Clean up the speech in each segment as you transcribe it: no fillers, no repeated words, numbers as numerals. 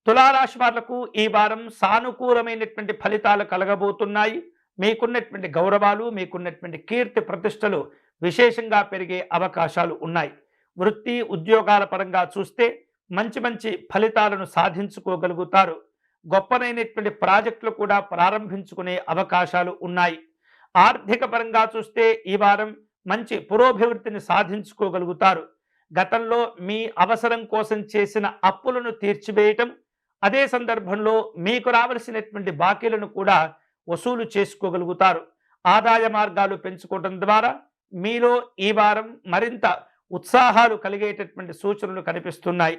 తులారాశి వాళ్లకు ఈ వారం సానుకూలమైనటువంటి ఫలితాలు కలగబోతున్నాయి. మీకున్నటువంటి గౌరవాలు, మీకున్నటువంటి కీర్తి ప్రతిష్టలు విశేషంగా పెరిగే అవకాశాలు ఉన్నాయి. వృత్తి ఉద్యోగాల పరంగా చూస్తే మంచి మంచి ఫలితాలను సాధించుకోగలుగుతారు. గొప్పనైనటువంటి ప్రాజెక్టులు కూడా ప్రారంభించుకునే అవకాశాలు ఉన్నాయి. ఆర్థిక పరంగా చూస్తే ఈ వారం మంచి పురోభివృద్ధిని సాధించుకోగలుగుతారు. గతంలో మీ అవసరం కోసం చేసిన అప్పులను తీర్చివేయటం, అదే సందర్భంలో మీకు రావలసినటువంటి బాకీలను కూడా వసూలు చేసుకోగలుగుతారు. ఆదాయ మార్గాలు పెంచుకోవడం ద్వారా మీలో ఈ వారం మరింత ఉత్సాహాలు కలిగేటటువంటి సూచనలు కనిపిస్తున్నాయి.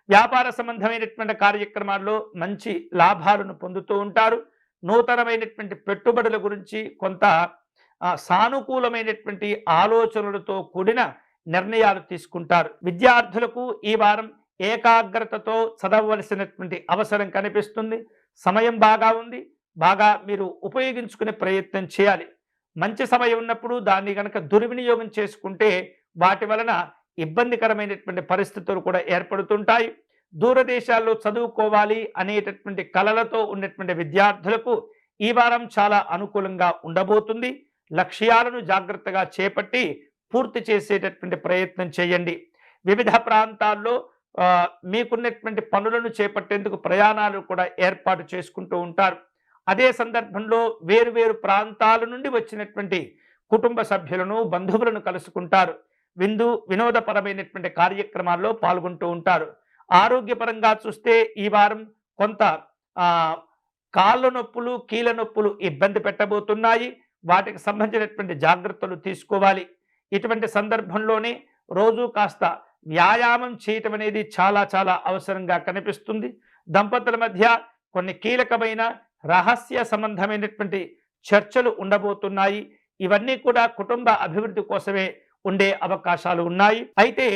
వ్యాపార సంబంధమైనటువంటి కార్యక్రమాల్లో మంచి లాభాలను పొందుతూ ఉంటారు. నూతనమైనటువంటి పెట్టుబడుల గురించి కొంత సానుకూలమైనటువంటి ఆలోచనలతో కూడిన నిర్ణయాలు తీసుకుంటారు. విద్యార్థులకు ఈ వారం ఏకాగ్రతతో చదవవలసినటువంటి అవసరం కనిపిస్తుంది. సమయం బాగా ఉంది, బాగా మీరు ఉపయోగించుకునే ప్రయత్నం చేయాలి. మంచి సమయం ఉన్నప్పుడు దాన్ని కనుక దుర్వినియోగం చేసుకుంటే వాటి వలన ఇబ్బందికరమైనటువంటి పరిస్థితులు కూడా ఏర్పడుతుంటాయి. దూరదేశాల్లో చదువుకోవాలి అనేటటువంటి కలలతో ఉన్నటువంటి విద్యార్థులకు ఈ వారం చాలా అనుకూలంగా ఉండబోతుంది. లక్ష్యాలను జాగ్రత్తగా చేపట్టి పూర్తి చేసేటటువంటి ప్రయత్నం చేయండి. వివిధ ప్రాంతాల్లో మీకున్నటువంటి పనులను చేపట్టేందుకు ప్రయాణాలు కూడా ఏర్పాటు చేసుకుంటూ ఉంటారు. అదే సందర్భంలో వేరువేరు ప్రాంతాల నుండి వచ్చినటువంటి కుటుంబ సభ్యులను, బంధువులను కలుసుకుంటారు. వినోదపరమైనటువంటి కార్యక్రమాల్లో పాల్గొంటూ ఉంటారు. ఆరోగ్యపరంగా చూస్తే ఈ వారం కొంత కాళ్ళ నొప్పులు, కీళ్ళ నొప్పులు ఇబ్బంది పెట్టబోతున్నాయి. వాటికి సంబంధించినటువంటి జాగ్రత్తలు తీసుకోవాలి. ఇటువంటి సందర్భంలోనే రోజు కాస్త వ్యాయామం చేయటం అనేది చాలా చాలా అవసరంగా కనిపిస్తుంది. దంపతుల మధ్య కొన్ని కీలకమైన రహస్య సంబంధమైనటువంటి చర్చలు ఉండబోతున్నాయి. ఇవన్నీ కూడా కుటుంబ అభివృద్ధి కోసమే ఉండే అవకాశాలు ఉన్నాయి. అయితే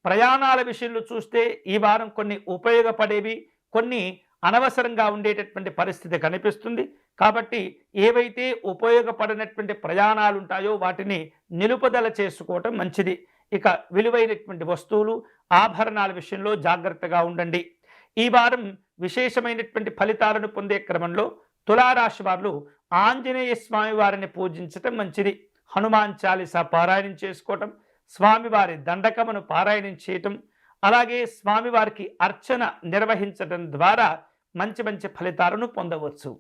ప్రయాణాల విషయంలో చూస్తే ఈ వారం కొన్ని ఉపయోగపడేవి, కొన్ని అనవసరంగా ఉండేటటువంటి పరిస్థితి కనిపిస్తుంది. కాబట్టి ఏవైతే ఉపయోగపడినటువంటి ప్రయాణాలు ఉంటాయో వాటిని నిలుపుదల చేసుకోవటం మంచిది. ఇక విలువైనటువంటి వస్తువులు, ఆభరణాల విషయంలో జాగ్రత్తగా ఉండండి. ఈ వారం విశేషమైనటువంటి ఫలితాలను పొందే క్రమంలో తులారాశి వారు ఆంజనేయ స్వామి వారిని పూజించటం మంచిది. హనుమాన్ చాలీసా పారాయణం చేసుకోవటం, స్వామివారి దండకమును పారాయణం చేయటం, అలాగే స్వామివారికి అర్చన నిర్వహించడం ద్వారా మంచి మంచి ఫలితాలను పొందవచ్చు.